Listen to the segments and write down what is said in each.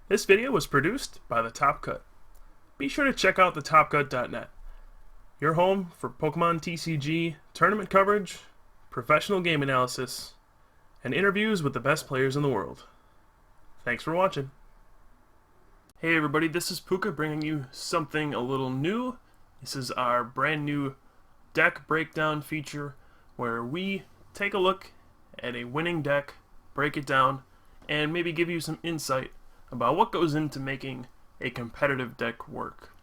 This video was produced by the Top Cut. Be sure to check out thetopcut.net, your home for Pokemon TCG, tournament coverage, professional game analysis, and interviews with the best players in the world. Thanks for watching. Hey everybody, this is Pooka bringing you something a little new. This is our brand new deck breakdown feature where we take a look at a winning deck, break it down, and maybe give you some insight about what goes into making a competitive deck work.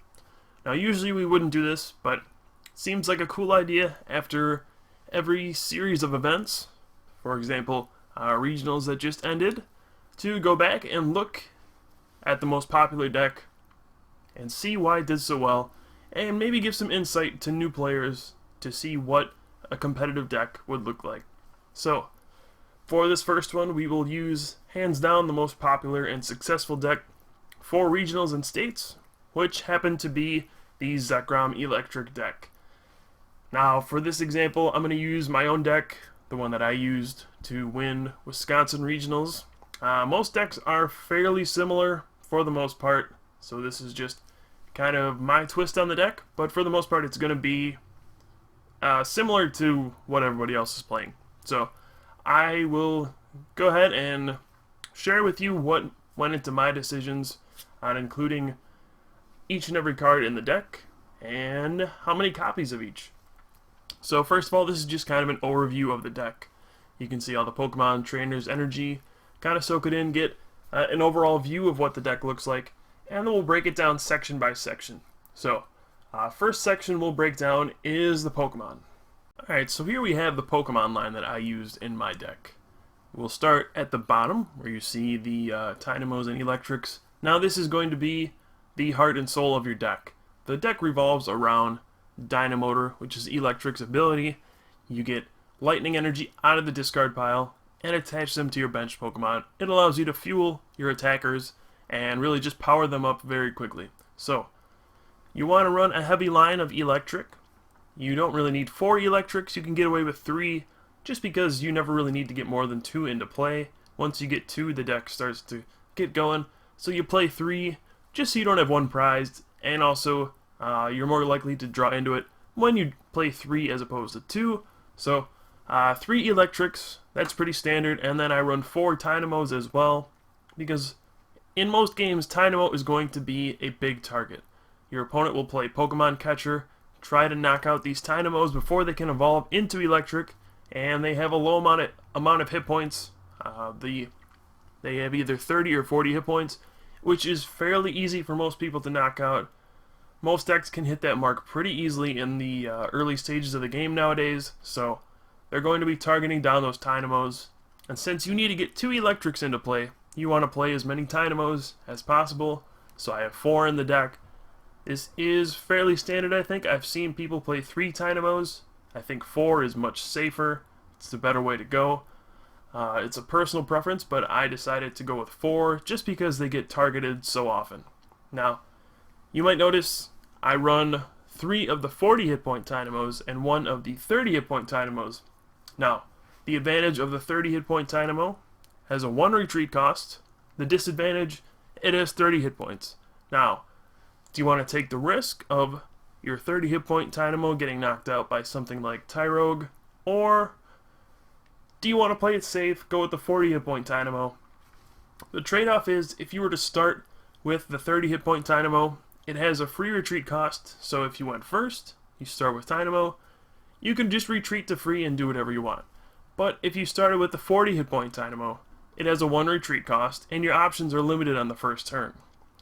Now usually we wouldn't do this, but it seems like a cool idea after every series of events, for example our regionals that just ended, to go back and look at the most popular deck and see why it did so well, and maybe give some insight to new players to see what a competitive deck would look like. So for this first one, we will use hands down the most popular and successful deck for regionals and states, which happen to be the Zekrom Eelektrik deck. Now for this example, I'm going to use my own deck, the one that I used to win Wisconsin regionals. Most decks are fairly similar for the most part, so this is just kind of my twist on the deck, but for the most part it's going to be similar to what everybody else is playing. So I will go ahead and share with you what went into my decisions on including each and every card in the deck and how many copies of each. So first of all, this is just kind of an overview of the deck. You can see all the Pokemon trainers' energy, kind of soak it in, get an overall view of what the deck looks like, and then we'll break it down section by section. So first section we'll break down is the Pokemon. Alright, so here we have the Pokemon line that I used in my deck. We'll start at the bottom where you see the Dynamos and Eelektriks. Now this is going to be the heart and soul of your deck. The deck revolves around Dynamotor, which is Electric's ability. You get lightning energy out of the discard pile and attach them to your bench Pokemon. It allows you to fuel your attackers and really just power them up very quickly. So you want to run a heavy line of Eelektrik. You don't really need 4 Eelektriks, you can get away with 3 just because you never really need to get more than 2 into play. Once you get 2, the deck starts to get going. So you play 3 just so you don't have 1 prized, and also you're more likely to draw into it when you play 3 as opposed to 2. So 3 Eelektriks, that's pretty standard, and then I run 4 Dynamos as well, because in most games Dynamo is going to be a big target. Your opponent will play Pokemon Catcher, try to knock out these Dynamos before they can evolve into Electric, and they have a low amount of hit points. They have either 30 or 40 hit points, which is fairly easy for most people to knock out. Most decks can hit that mark pretty easily in the early stages of the game nowadays, so they're going to be targeting down those Dynamos. And since you need to get 2 Electrics into play, you want to play as many Dynamos as possible, so I have 4 in the deck. This is fairly standard, I think. I've seen people play 3 Dynamos. I think 4 is much safer. It's the better way to go. It's a personal preference, but I decided to go with 4 just because they get targeted so often. Now, you might notice I run 3 of the 40 hit point Dynamos and 1 of the 30 hit point Dynamos. Now, the advantage of the 30 hit point Dynamo has a 1 retreat cost. The disadvantage, it has 30 hit points. Now, do you want to take the risk of your 30 hit point Dynamo getting knocked out by something like Tyrogue, or do you want to play it safe, go with the 40 hit point Dynamo? The trade-off is if you were to start with the 30 hit point Dynamo, it has a free retreat cost, so if you went first, you start with Dynamo, you can just retreat to free and do whatever you want. But if you started with the 40 hit point Dynamo, it has a 1 retreat cost, and your options are limited on the first turn.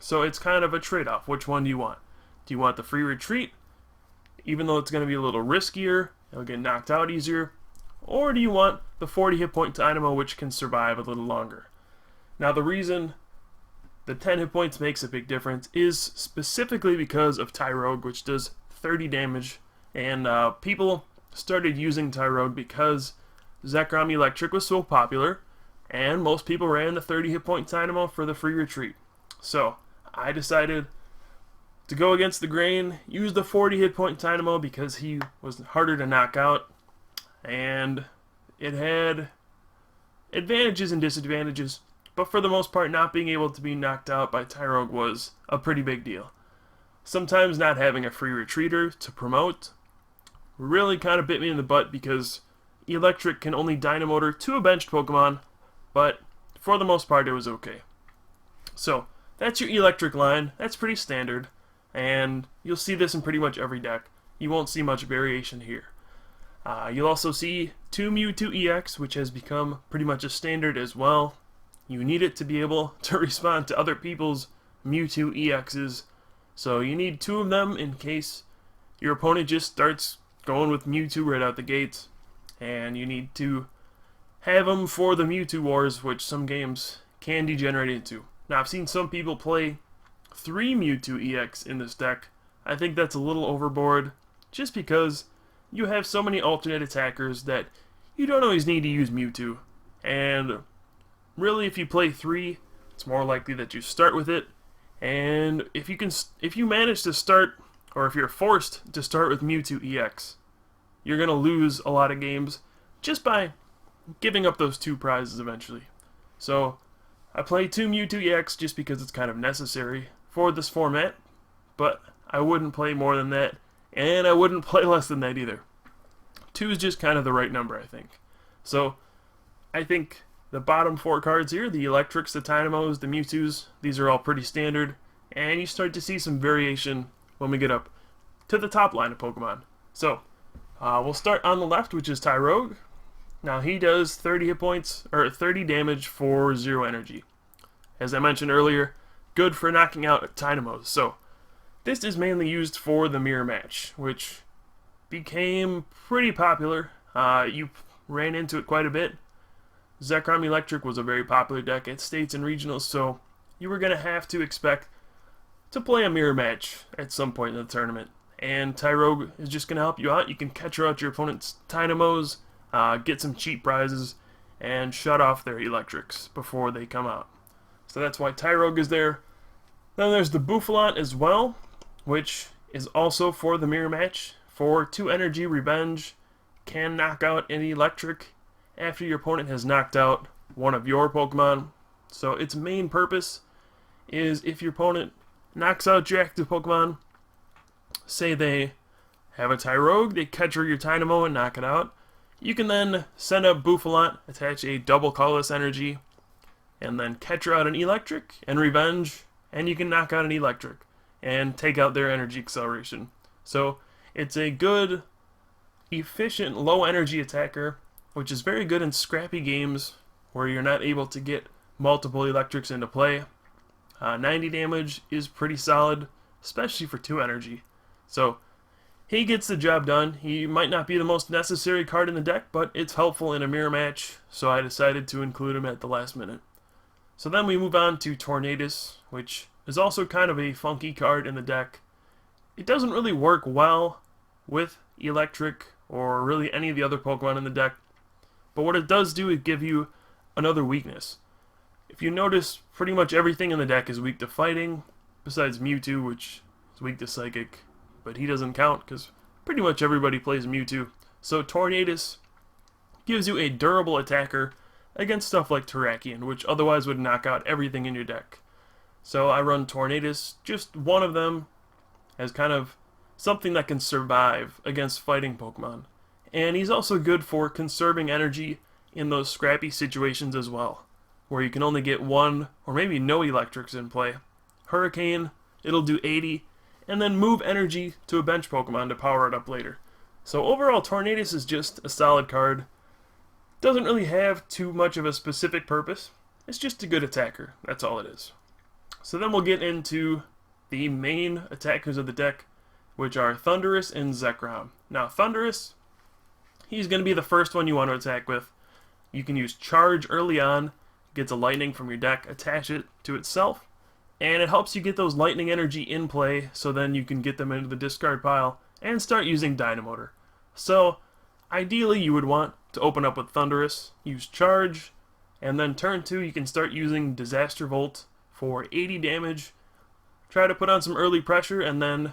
So it's kind of a trade-off. Which one do you want? Do you want the free retreat, even though it's going to be a little riskier, it'll get knocked out easier, or do you want the 40 hit point Dynamo, which can survive a little longer? Now the reason the 10 hit points makes a big difference is specifically because of Tyrogue, which does 30 damage, and people started using Tyrogue because Zekrom Eelektrik was so popular, and most people ran the 30 hit point Dynamo for the free retreat. So I decided to go against the grain, use the 40 hit point Dynamo because he was harder to knock out, and it had advantages and disadvantages, but for the most part, not being able to be knocked out by Tyrogue was a pretty big deal. Sometimes not having a free retreater to promote really kind of bit me in the butt because Eelektrik can only Dynamotor to a benched Pokemon, but for the most part it was okay. So that's your Eelektrik line. That's pretty standard, and you'll see this in pretty much every deck. You won't see much variation here. You'll also see 2 Mewtwo EX, which has become pretty much a standard as well. You need it to be able to respond to other people's Mewtwo EXs, so you need 2 of them in case your opponent just starts going with Mewtwo right out the gates, and you need to have them for the Mewtwo Wars, which some games can degenerate into. Now, I've seen some people play 3 Mewtwo EX in this deck. I think that's a little overboard, just because you have so many alternate attackers that you don't always need to use Mewtwo. And really, if you play 3, it's more likely that you start with it. And if you manage to start, or if you're forced to start with Mewtwo EX, you're going to lose a lot of games just by giving up those 2 prizes eventually. So I play 2 Mewtwo EX just because it's kind of necessary for this format, but I wouldn't play more than that, and I wouldn't play less than that either. 2 is just kind of the right number, I think. So I think the bottom 4 cards here, the Eelektriks, the Dynamos, the Mewtwo's, these are all pretty standard, and you start to see some variation when we get up to the top line of Pokemon. So we'll start on the left, which is Tyrogue. Now he does 30 hit points, or 30 damage for 0 energy. As I mentioned earlier, good for knocking out Dynamos. So this is mainly used for the mirror match, which became pretty popular. You ran into it quite a bit. Zekrom Eelektrik was a very popular deck at states and regionals, so you were going to have to expect to play a mirror match at some point in the tournament. And Tyrogue is just going to help you out. You can catch out your opponent's Dynamos, get some cheap prizes, and shut off their Eelektriks before they come out. So that's why Tyrogue is there. Then there's the Bouffalant as well, which is also for the mirror match. For 2 energy, Revenge can knock out an Eelektrik after your opponent has knocked out one of your Pokemon. So its main purpose is if your opponent knocks out your active Pokemon, say they have a Tyrogue, they catch your Dynamo and knock it out, you can then send up Bouffalant, attach a double colorless energy, and then catch out an Eelektrik and Revenge, and you can knock out an Eelektrik and take out their energy acceleration. So it's a good, efficient, low energy attacker, which is very good in scrappy games where you're not able to get multiple Eelektriks into play. 90 damage is pretty solid, especially for 2 energy. So he gets the job done. He might not be the most necessary card in the deck, but it's helpful in a mirror match, so I decided to include him at the last minute. So then we move on to Tornadus, which is also kind of a funky card in the deck. It doesn't really work well with Eelektrik or really any of the other Pokemon in the deck, but what it does do is give you another weakness. If you notice, pretty much everything in the deck is weak to fighting, besides Mewtwo, which is weak to Psychic, but he doesn't count because pretty much everybody plays Mewtwo. So Tornadus gives you a durable attacker against stuff like Terrakion, which otherwise would knock out everything in your deck. So I run Tornadus, just one of them, as kind of something that can survive against fighting Pokemon. And he's also good for conserving energy in those scrappy situations as well, where you can only get 1 or maybe no Eelektriks in play. Hurricane, it'll do 80, and then move energy to a bench Pokemon to power it up later. So overall, Tornadus is just a solid card. Doesn't really have too much of a specific purpose. It's just a good attacker. That's all it is. So then we'll get into the main attackers of the deck, which are Thundurus and Zekrom. Now, Thundurus, he's going to be the first one you want to attack with. You can use Charge early on, gets a lightning from your deck, attach it to itself, and it helps you get those lightning energy in play, so then you can get them into the discard pile and start using Dynamotor. So, ideally you would want to open up with Thundurus, use Charge, and then turn 2 you can start using Disaster Volt for 80 damage. Try to put on some early pressure, and then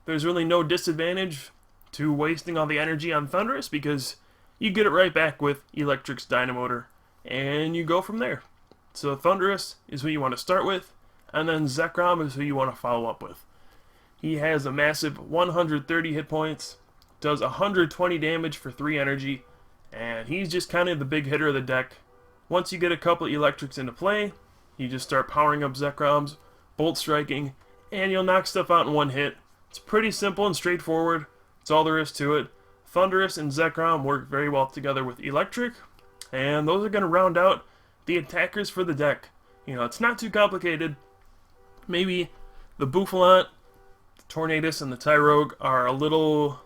there's really no disadvantage to wasting all the energy on Thundurus because you get it right back with Eelektrik Dynamotor, and you go from there. So Thundurus is who you want to start with, and then Zekrom is who you want to follow up with. He has a massive 130 hit points, does 120 damage for 3 energy, and he's just kind of the big hitter of the deck. Once you get a couple electrics into play, you just start powering up Zekroms, bolt striking, and you'll knock stuff out in one hit. It's pretty simple and straightforward. That's all there is to it. Thundurus and Zekrom work very well together with Eelektrik, and those are going to round out the attackers for the deck. You know, it's not too complicated. Maybe the Bouffalant, the Tornadus, and the Tyrogue are a little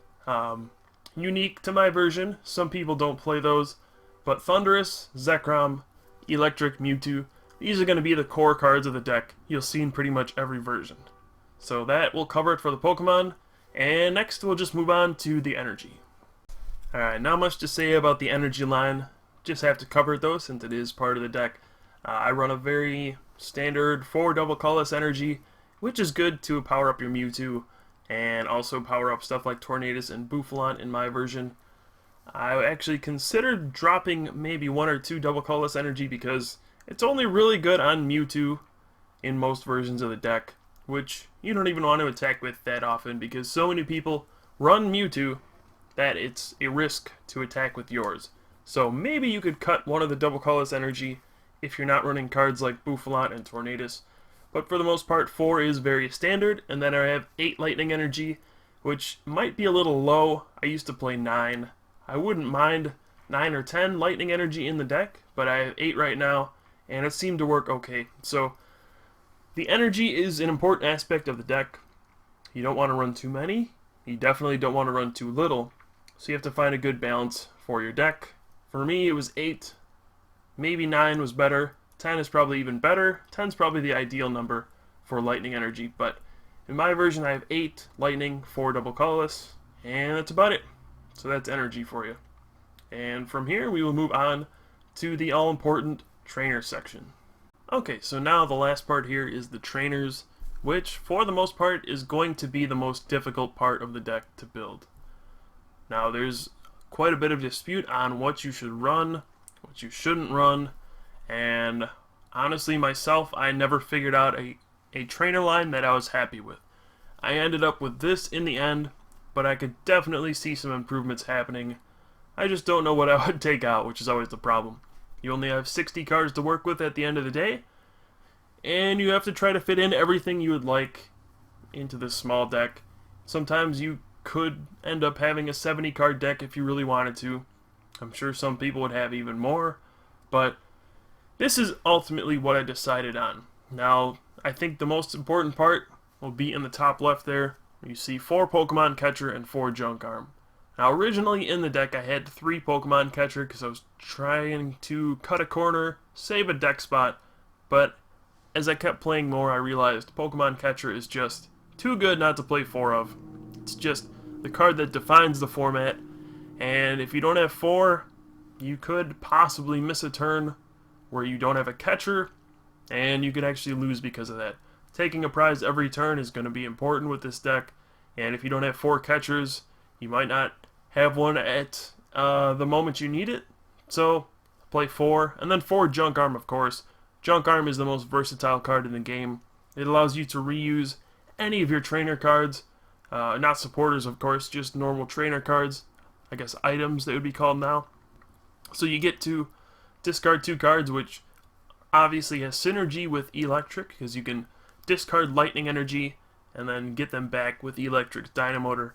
unique to my version. Some people don't play those, but Thundurus, Zekrom, Eelektrik, Mewtwo, these are going to be the core cards of the deck you'll see in pretty much every version. So that will cover it for the Pokemon, and next we'll just move on to the energy. Alright, not much to say about the energy line, just have to cover it though since it is part of the deck. I run a very standard 4 double colorless energy, which is good to power up your Mewtwo, and also power up stuff like Tornadus and Bouffalant in my version. I actually considered dropping maybe 1 or 2 double colorless energy because it's only really good on Mewtwo in most versions of the deck, which you don't even want to attack with that often because so many people run Mewtwo that it's a risk to attack with yours. So maybe you could cut 1 of the double colorless energy if you're not running cards like Bouffalant and Tornadus. But for the most part, 4 is very standard, and then I have 8 lightning energy, which might be a little low. I used to play 9. I wouldn't mind 9 or 10 lightning energy in the deck, but I have 8 right now, and it seemed to work okay. So the energy is an important aspect of the deck. You don't want to run too many. You definitely don't want to run too little. So you have to find a good balance for your deck. For me, it was 8. Maybe 9 was better. 10 is probably even better. 10 is probably the ideal number for lightning energy, but in my version I have 8 lightning, 4 double colorless, and that's about it. So that's energy for you. And from here we will move on to the all-important trainer section. Okay, so now the last part here is the trainers, which for the most part is going to be the most difficult part of the deck to build. Now there's quite a bit of dispute on what you should run, what you shouldn't run, and honestly myself, I never figured out a trainer line that I was happy with. I ended up with this in the end, but I could definitely see some improvements happening. I just don't know what I would take out, which is always the problem. You only have 60 cards to work with at the end of the day, and you have to try to fit in everything you would like into this small deck. Sometimes you could end up having a 70 card deck if you really wanted to. I'm sure some people would have even more, but this is ultimately what I decided on. Now, I think the most important part will be in the top left there. You see 4 Pokemon Catcher and 4 Junk Arm. Now, originally in the deck I had 3 Pokemon Catcher because I was trying to cut a corner, save a deck spot, but as I kept playing more I realized Pokemon Catcher is just too good not to play 4 of. It's just the card that defines the format, and if you don't have 4, you could possibly miss a turn where you don't have a catcher, and you could actually lose because of that. Taking a prize every turn is going to be important with this deck, and if you don't have 4 catchers, you might not have one at the moment you need it. So play 4, and then 4 Junk Arm, of course. Junk Arm is the most versatile card in the game. It allows you to reuse any of your trainer cards, not supporters, of course, just normal trainer cards. I guess items they would be called now. So you get to discard 2 cards, which obviously has synergy with Eelektrik, because you can discard lightning energy and then get them back with Eelektrik Dynamotor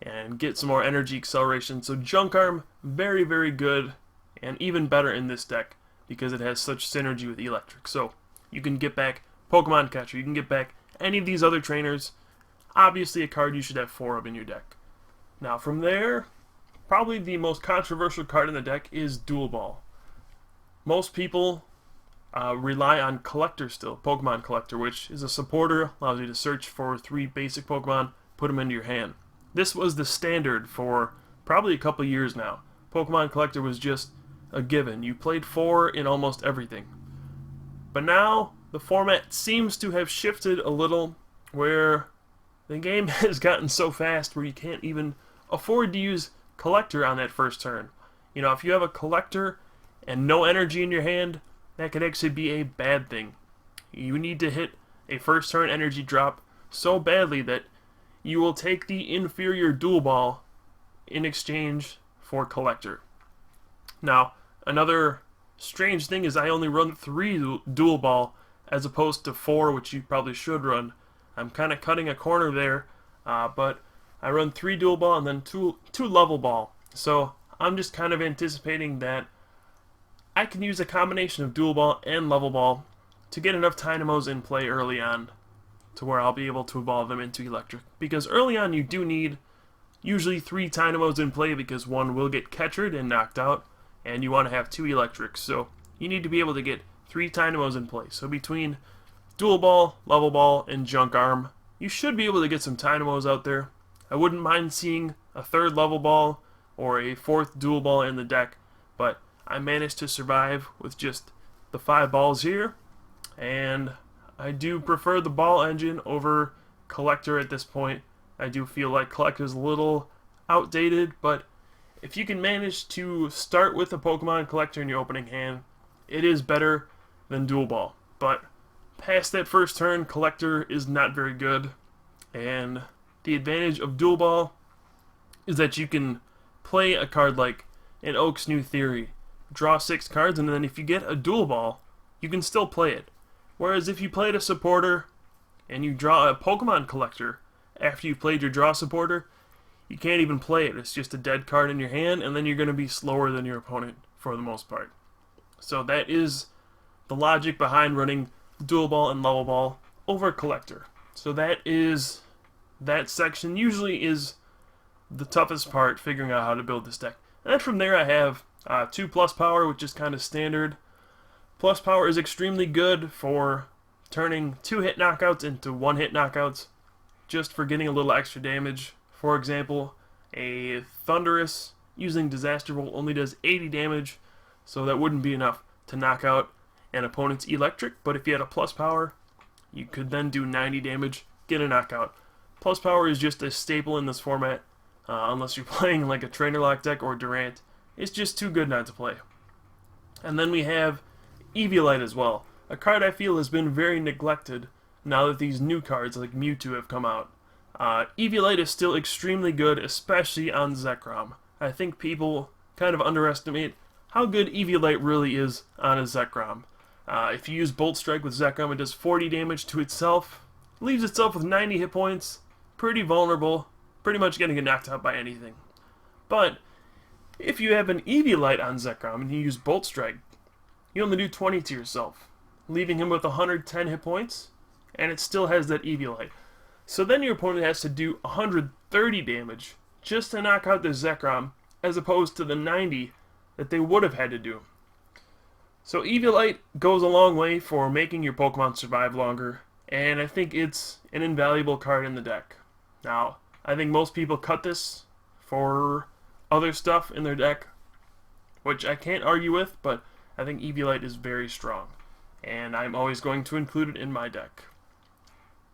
and get some more energy acceleration. So Junk Arm, very, very good, and even better in this deck because it has such synergy with Eelektrik. So you can get back Pokemon Catcher, you can get back any of these other trainers. Obviously a card you should have 4 of in your deck. Now from there, probably the most controversial card in the deck is Duel Ball. Most people rely on Collector still, Pokemon Collector, which is a supporter, allows you to search for 3 basic Pokemon, put them into your hand. This was the standard for probably a couple years now. Pokemon Collector was just a given. You played 4 in almost everything. But now, the format seems to have shifted a little, where the game has gotten so fast where you can't even afford to use Collector on that first turn. You know, if you have a Collector and no energy in your hand, that could actually be a bad thing. You need to hit a first turn energy drop so badly that you will take the inferior Duel Ball in exchange for Collector. Now, another strange thing is I only run 3 Duel Ball as opposed to 4, which you probably should run. I'm kind of cutting a corner there, but I run 3 Duel Ball and then 2 Level Ball. So I'm just kind of anticipating that I can use a combination of Duel Ball and Level Ball to get enough Dynamos in play early on to where I'll be able to evolve them into Electric. Because early on you do need usually 3 Dynamos in play because one will get catchered and knocked out, and you want to have 2 Electrics. So you need to be able to get 3 Dynamos in play. So between Duel Ball, Level Ball, and Junk Arm, you should be able to get some Dynamos out there. I wouldn't mind seeing a 3rd Level Ball or a 4th Duel Ball in the deck, but I managed to survive with just the 5 balls here, and I do prefer the Ball Engine over Collector at this point. I do feel like Collector is a little outdated, but if you can manage to start with a Pokemon Collector in your opening hand, it is better than Duel Ball. But past that first turn, Collector is not very good, and the advantage of Duel Ball is that you can play a card like an Oak's New Theory, draw 6 cards, and then if you get a Duel Ball, you can still play it. Whereas if you played a supporter and you draw a Pokemon Collector after you played your draw supporter, you can't even play it. It's just a dead card in your hand, and then you're going to be slower than your opponent for the most part. So that is the logic behind running Duel Ball and Level Ball over Collector. So that section usually is the toughest part, figuring out how to build this deck. And then from there I have 2 plus power, which is kind of standard. Plus power is extremely good for turning 2-hit knockouts into 1-hit knockouts, just for getting a little extra damage. For example, a Thunderous using Disaster Bolt only does 80 damage, so that wouldn't be enough to knock out an opponent's Electric, but if you had a plus power, you could then do 90 damage, get a knockout. Plus power is just a staple in this format, unless you're playing like a Trainer Lock deck or Durant. It's just too good not to play. And then we have Eviolite as well, a card I feel has been very neglected now that these new cards like Mewtwo have come out. Eviolite is still extremely good, especially on Zekrom. I think people kind of underestimate how good Eviolite really is on a Zekrom. If you use Bolt Strike with Zekrom, it does 40 damage to itself, leaves itself with 90 hit points, pretty vulnerable, pretty much getting knocked out by anything. But if you have an Eviolite on Zekrom and you use Bolt Strike, you only do 20 to yourself, leaving him with 110 hit points, and it still has that Eviolite. So then your opponent has to do 130 damage just to knock out the Zekrom, as opposed to the 90 that they would have had to do. So Eviolite goes a long way for making your Pokemon survive longer, and I think it's an invaluable card in the deck. Now, I think most people cut this for other stuff in their deck, which I can't argue with, but I think Eviolite is very strong, and I'm always going to include it in my deck.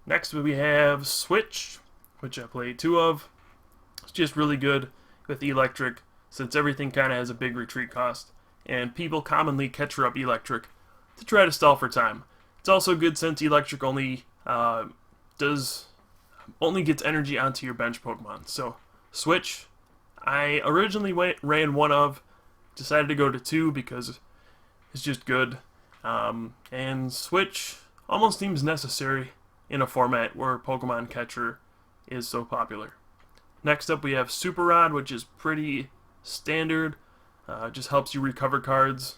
Next we have Switch, which I play 2 of. It's just really good with Electric, since everything kind of has a big retreat cost, and people commonly catch her up Electric to try to stall for time. It's also good since Electric only gets energy onto your bench Pokemon. So Switch, I originally ran 1 of, decided to go to 2 because it's just good. And Switch almost seems necessary in a format where Pokemon Catcher is so popular. Next up we have Super Rod, which is pretty standard. Just helps you recover cards.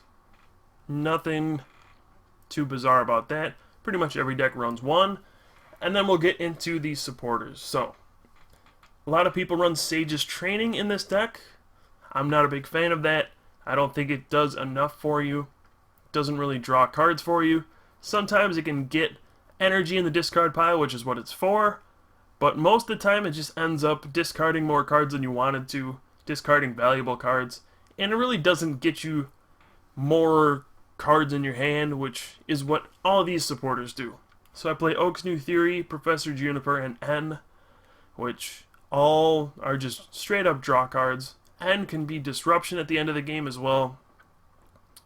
Nothing too bizarre about that. Pretty much every deck runs 1. And then we'll get into the supporters. So, a lot of people run Sage's Training in this deck. I'm not a big fan of that. I don't think it does enough for you. It doesn't really draw cards for you. Sometimes it can get energy in the discard pile, which is what it's for. But most of the time it just ends up discarding more cards than you wanted to. Discarding valuable cards. And it really doesn't get you more cards in your hand, which is what all of these supporters do. So I play Oak's New Theory, Professor Juniper, and N, which all are just straight up draw cards. N can be Disruption at the end of the game as well.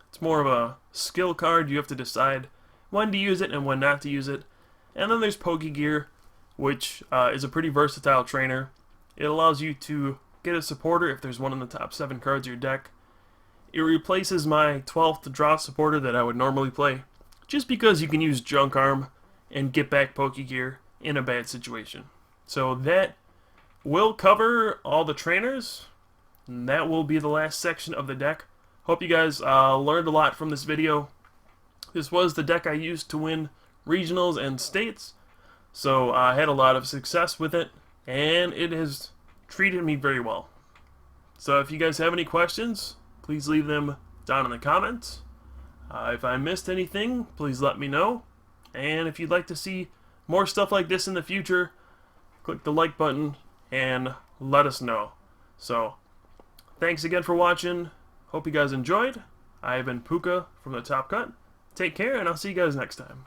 It's more of a skill card. You have to decide when to use it and when not to use it. And then there's Pokegear, which is a pretty versatile trainer. It allows you to get a supporter if there's one in the top 7 cards of your deck. It replaces my 12th draw supporter that I would normally play, just because you can use Junk Arm and get back Pokegear in a bad situation. So that will cover all the trainers, and that will be the last section of the deck. Hope you guys learned a lot from this video. This was the deck I used to win regionals and states, so I had a lot of success with it, and it has treated me very well. So if you guys have any questions, please leave them down in the comments. If I missed anything, please let me know. And if you'd like to see more stuff like this in the future, click the like button and let us know. So, thanks again for watching. Hope you guys enjoyed. I have been Pooka from the Top Cut. Take care, and I'll see you guys next time.